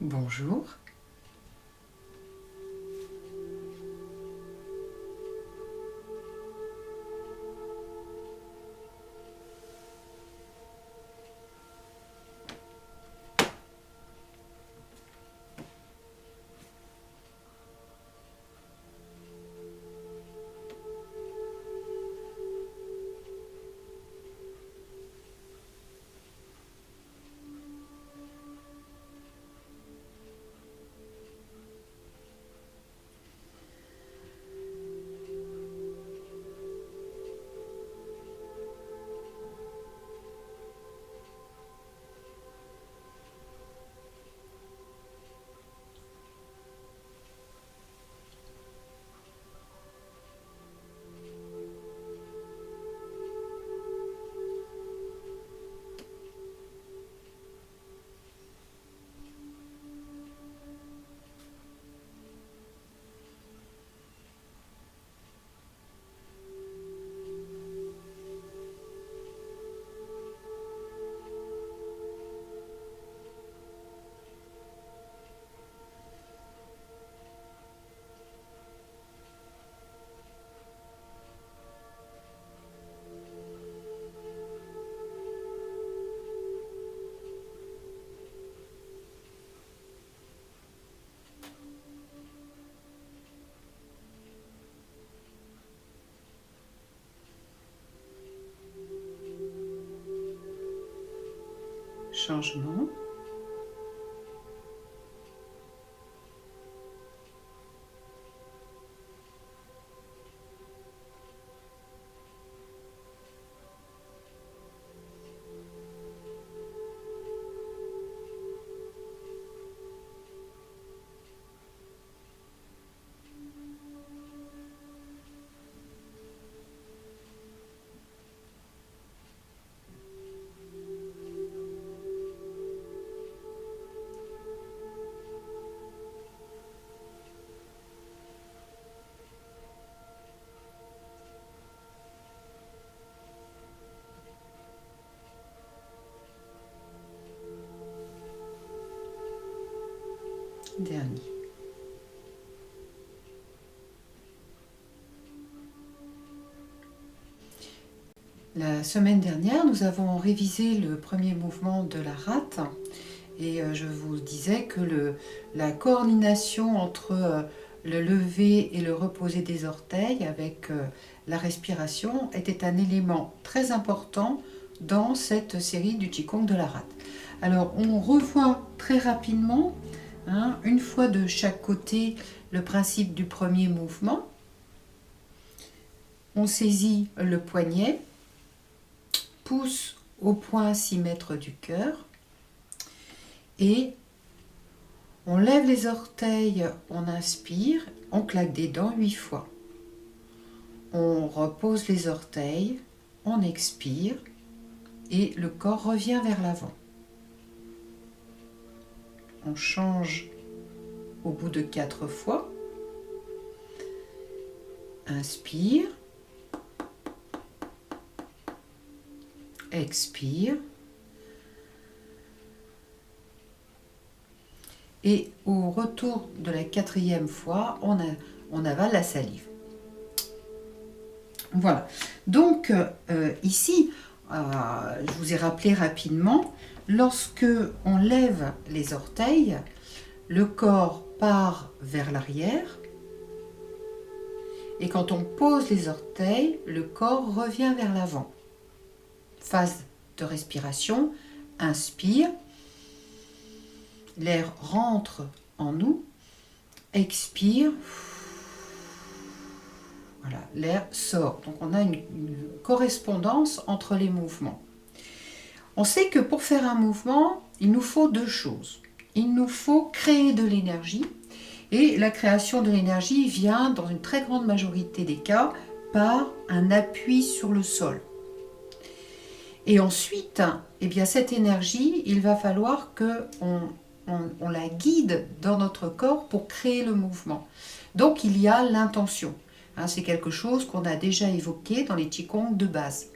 Bonjour. Changement. Dernier. La semaine dernière, nous avons révisé le premier mouvement de la rate et je vous disais que la coordination entre le lever et le reposer des orteils avec la respiration était un élément très important dans cette série du Qigong de la rate. Alors, on revoit très rapidement, une fois de chaque côté, le principe du premier mouvement. On saisit le poignet, pouce au point 6 mètres du cœur et on lève les orteils, on inspire, on claque des dents 8 fois. On repose les orteils, on expire et le corps revient vers l'avant. On change au bout de 4 fois. Inspire. Expire. Et au retour de la 4e fois, on avale la salive. Voilà. Donc ici, je vous ai rappelé rapidement, lorsque on lève les orteils, le corps part vers l'arrière. Et quand on pose les orteils, le corps revient vers l'avant. Phase de respiration, inspire, l'air rentre en nous, expire, voilà, l'air sort. Donc on a une correspondance entre les mouvements. On sait que pour faire un mouvement, il nous faut 2 choses. Il nous faut créer de l'énergie, et la création de l'énergie vient, dans une très grande majorité des cas, par un appui sur le sol. Et ensuite, eh bien, cette énergie, il va falloir qu'on la guide dans notre corps pour créer le mouvement. Donc il y a l'intention. C'est quelque chose qu'on a déjà évoqué dans les Qigong de base.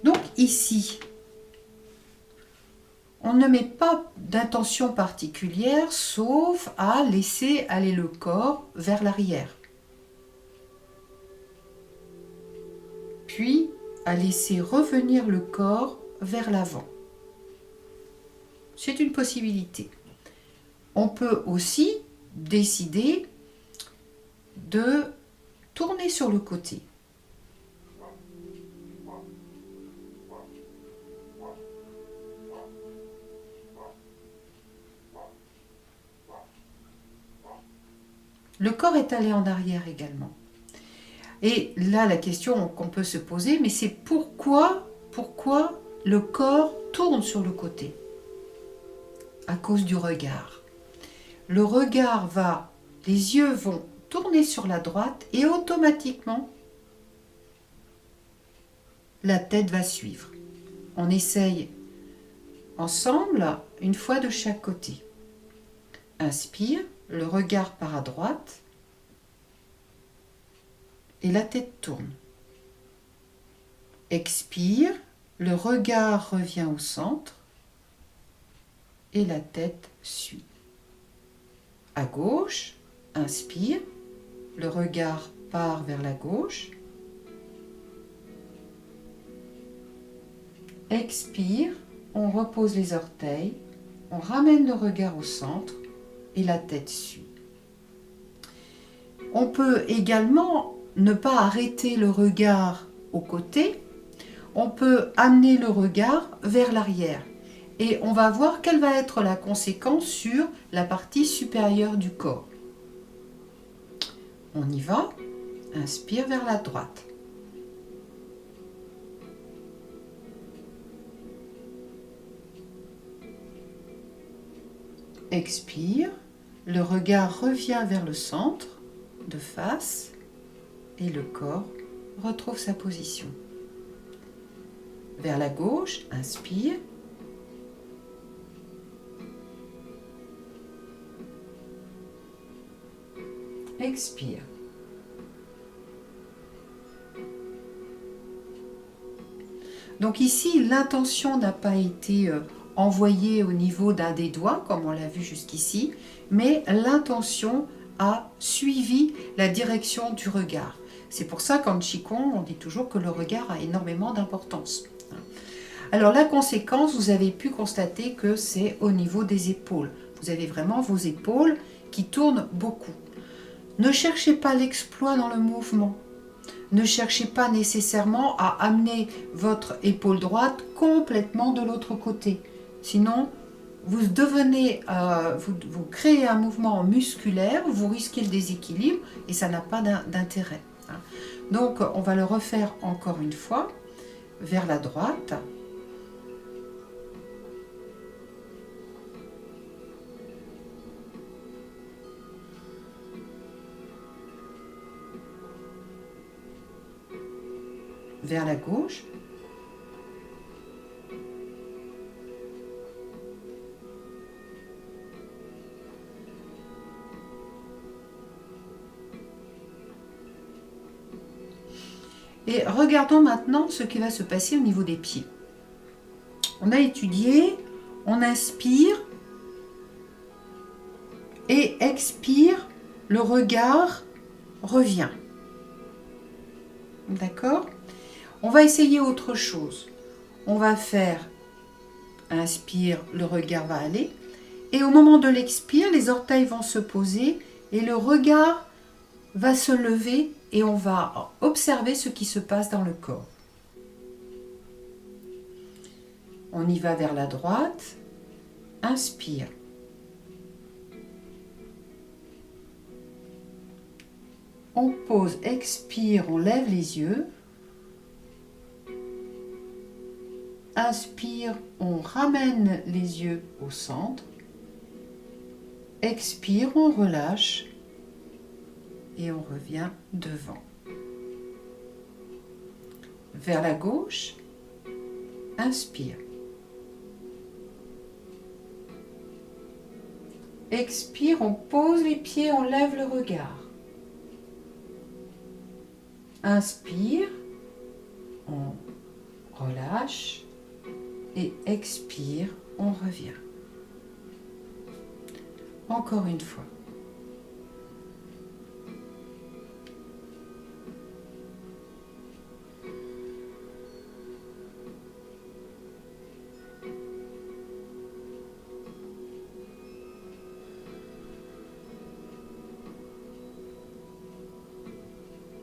Donc ici, on ne met pas d'intention particulière sauf à laisser aller le corps vers l'arrière. Puis à laisser revenir le corps vers l'avant. C'est une possibilité. On peut aussi décider de tourner sur le côté. Le corps est allé en arrière également. Et là, la question qu'on peut se poser, mais c'est pourquoi le corps tourne sur le côté? À cause du regard. Le regard les yeux vont tourner sur la droite et automatiquement, la tête va suivre. On essaye ensemble, une fois de chaque côté. Inspire, le regard part à droite et la tête tourne. Expire, le regard revient au centre et la tête suit. À gauche, inspire, le regard part vers la gauche. Expire, on repose les orteils, on ramène le regard au centre et la tête suit. On peut également ne pas arrêter le regard au côté, on peut amener le regard vers l'arrière et on va voir quelle va être la conséquence sur la partie supérieure du corps. On y va, inspire vers la droite. Expire, le regard revient vers le centre, de face, et le corps retrouve sa position. Vers la gauche, inspire. Expire. Donc ici, l'intention n'a pas été envoyée au niveau d'un des doigts, comme on l'a vu jusqu'ici, mais l'intention a suivi la direction du regard. C'est pour ça qu'en Qigong, on dit toujours que le regard a énormément d'importance. Alors la conséquence, vous avez pu constater que c'est au niveau des épaules. Vous avez vraiment vos épaules qui tournent beaucoup. Ne cherchez pas l'exploit dans le mouvement. Ne cherchez pas nécessairement à amener votre épaule droite complètement de l'autre côté. Sinon, vous créez un mouvement musculaire, vous risquez le déséquilibre et ça n'a pas d'intérêt. Donc, on va le refaire encore une fois vers la droite. Vers la gauche. Et regardons maintenant ce qui va se passer au niveau des pieds. On a étudié, on inspire et expire, le regard revient. D'accord ? On va essayer autre chose. On va faire inspire, le regard va aller. Et au moment de l'expire, les orteils vont se poser et le regard va se lever et on va observer ce qui se passe dans le corps. On y va vers la droite. Inspire. On pose, expire, on lève les yeux. Inspire, on ramène les yeux au centre. Expire, on relâche et on revient devant. Vers la gauche, inspire. Expire, on pose les pieds, on lève le regard. Inspire, on relâche et expire, on revient. Encore une fois.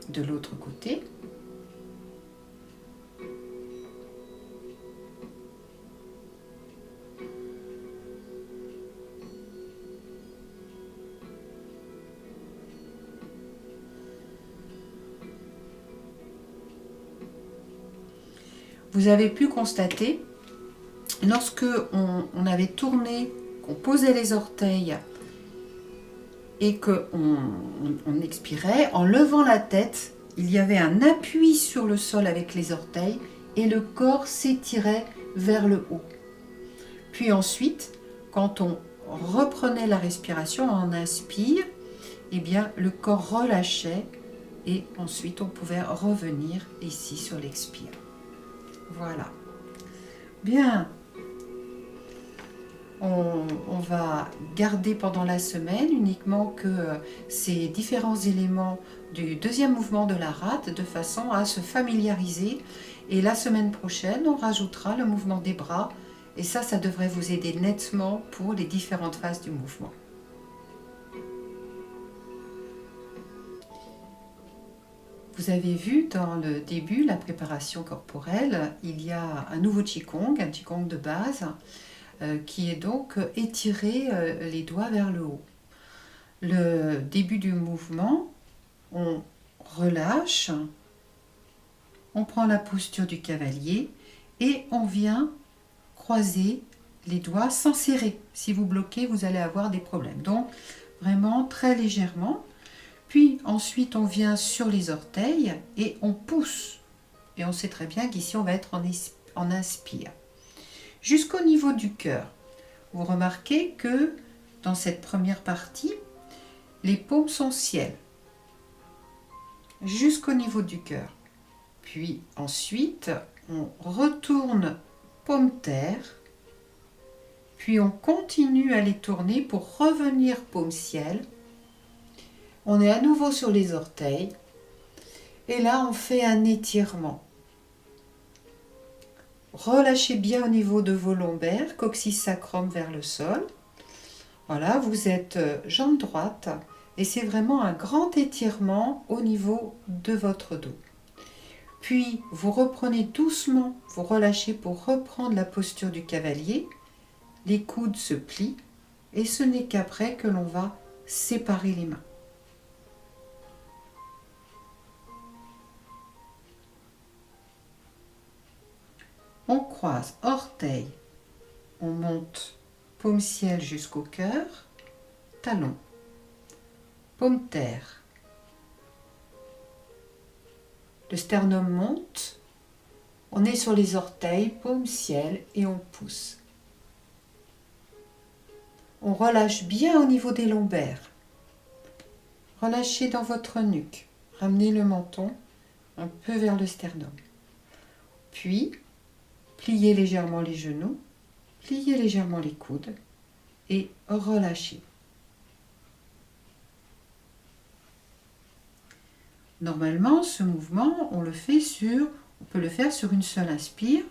De l'autre côté. Vous avez pu constater, lorsque on avait tourné, qu'on posait les orteils et qu'on expirait, en levant la tête, il y avait un appui sur le sol avec les orteils et le corps s'étirait vers le haut. Puis ensuite, quand on reprenait la respiration, on inspire, eh bien le corps relâchait et ensuite on pouvait revenir ici sur l'expire. Voilà. Bien. On va garder pendant la semaine uniquement que ces différents éléments du deuxième mouvement de la rate de façon à se familiariser. Et la semaine prochaine, on rajoutera le mouvement des bras. Et ça devrait vous aider nettement pour les différentes phases du mouvement. Vous avez vu dans le début, la préparation corporelle, il y a un nouveau Qigong, un Qigong de base, qui est donc étirer les doigts vers le haut. Le début du mouvement, on relâche, on prend la posture du cavalier et on vient croiser les doigts sans serrer. Si vous bloquez, vous allez avoir des problèmes. Donc, vraiment très légèrement. Puis ensuite, on vient sur les orteils et on pousse. Et on sait très bien qu'ici, on va être en inspire. Jusqu'au niveau du cœur. Vous remarquez que dans cette première partie, les paumes sont ciel. Jusqu'au niveau du cœur. Puis ensuite, on retourne paume terre. Puis on continue à les tourner pour revenir paume ciel. On est à nouveau sur les orteils. Et là, on fait un étirement. Relâchez bien au niveau de vos lombaires, coccyx sacrum vers le sol. Voilà, vous êtes jambe droite et c'est vraiment un grand étirement au niveau de votre dos. Puis, vous reprenez doucement, vous relâchez pour reprendre la posture du cavalier. Les coudes se plient et ce n'est qu'après que l'on va séparer les mains. On croise orteil, on monte paume ciel jusqu'au cœur, talon, paume terre. Le sternum monte, on est sur les orteils, paume ciel et on pousse. On relâche bien au niveau des lombaires. Relâchez dans votre nuque. Ramenez le menton un peu vers le sternum. Puis, pliez légèrement les genoux, pliez légèrement les coudes et relâchez. Normalement, ce mouvement, on peut le faire sur une seule inspire.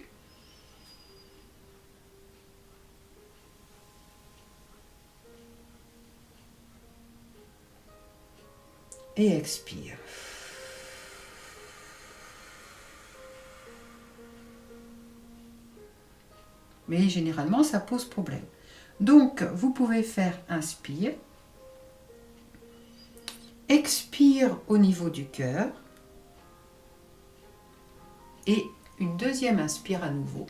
Et expire. Mais généralement, ça pose problème. Donc, vous pouvez faire inspire, expire au niveau du cœur et une deuxième inspire à nouveau.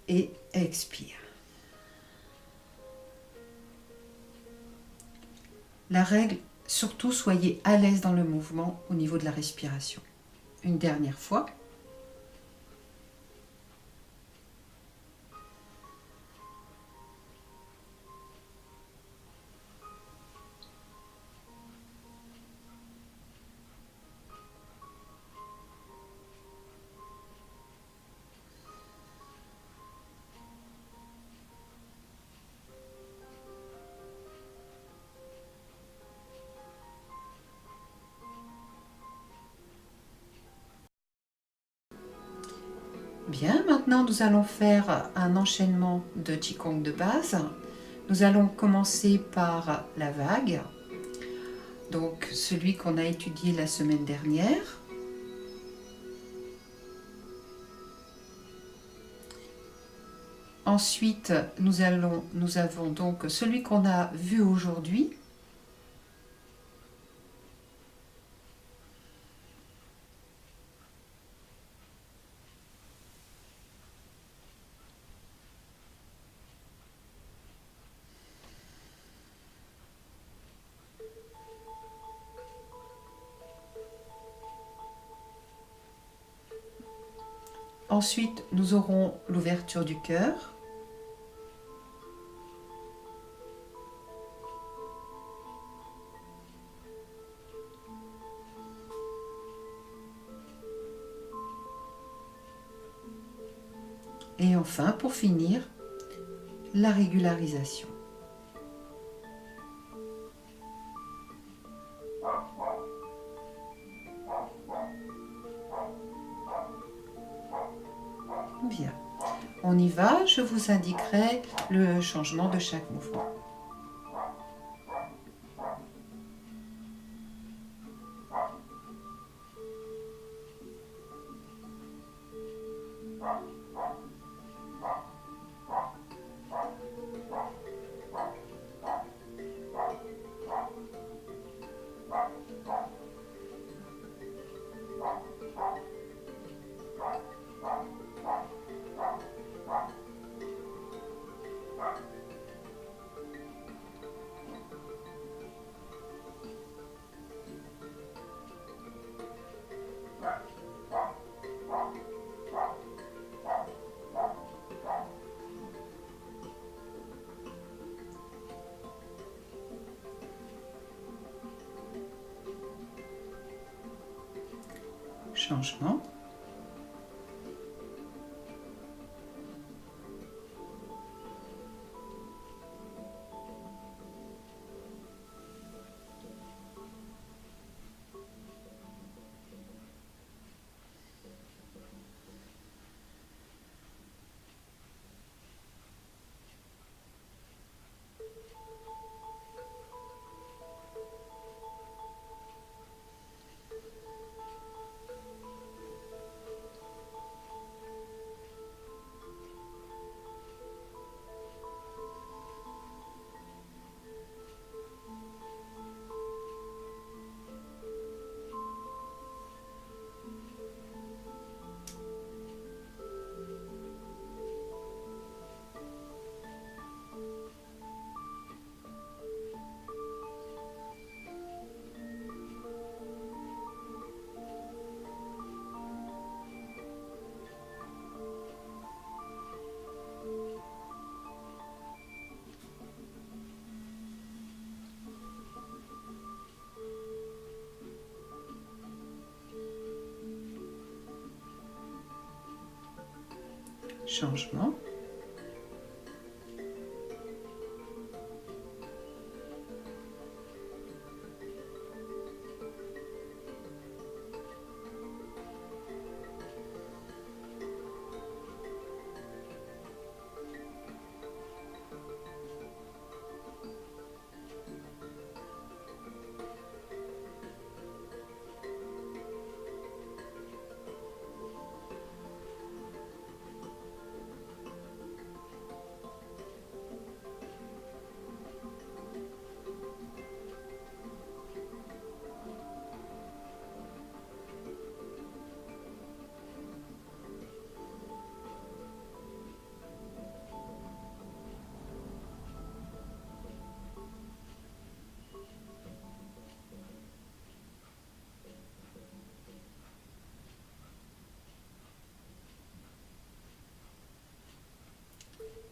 Et expire. La règle, surtout soyez à l'aise dans le mouvement au niveau de la respiration. Une dernière fois. Bien, maintenant nous allons faire un enchaînement de Qigong de base. Nous allons commencer par la vague, donc celui qu'on a étudié la semaine dernière. Ensuite, nous avons donc celui qu'on a vu aujourd'hui. Ensuite, nous aurons l'ouverture du cœur. Et enfin, pour finir, la régularisation. Bien. On y va, je vous indiquerai le changement de chaque mouvement. Changement. Changement.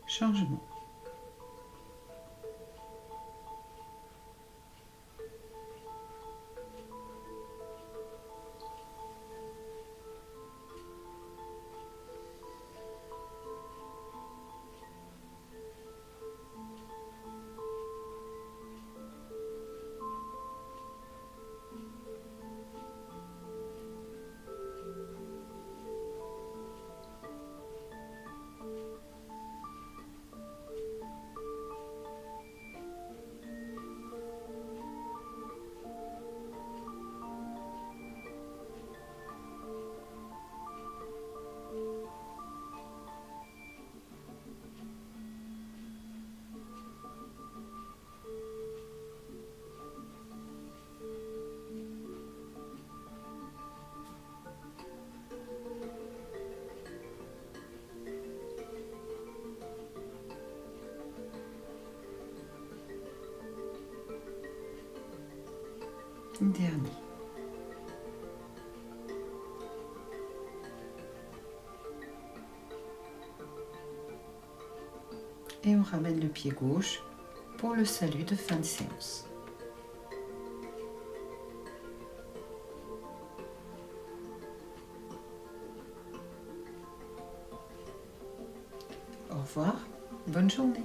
Changement. Dernier. Et on ramène le pied gauche pour le salut de fin de séance. Au revoir, bonne journée.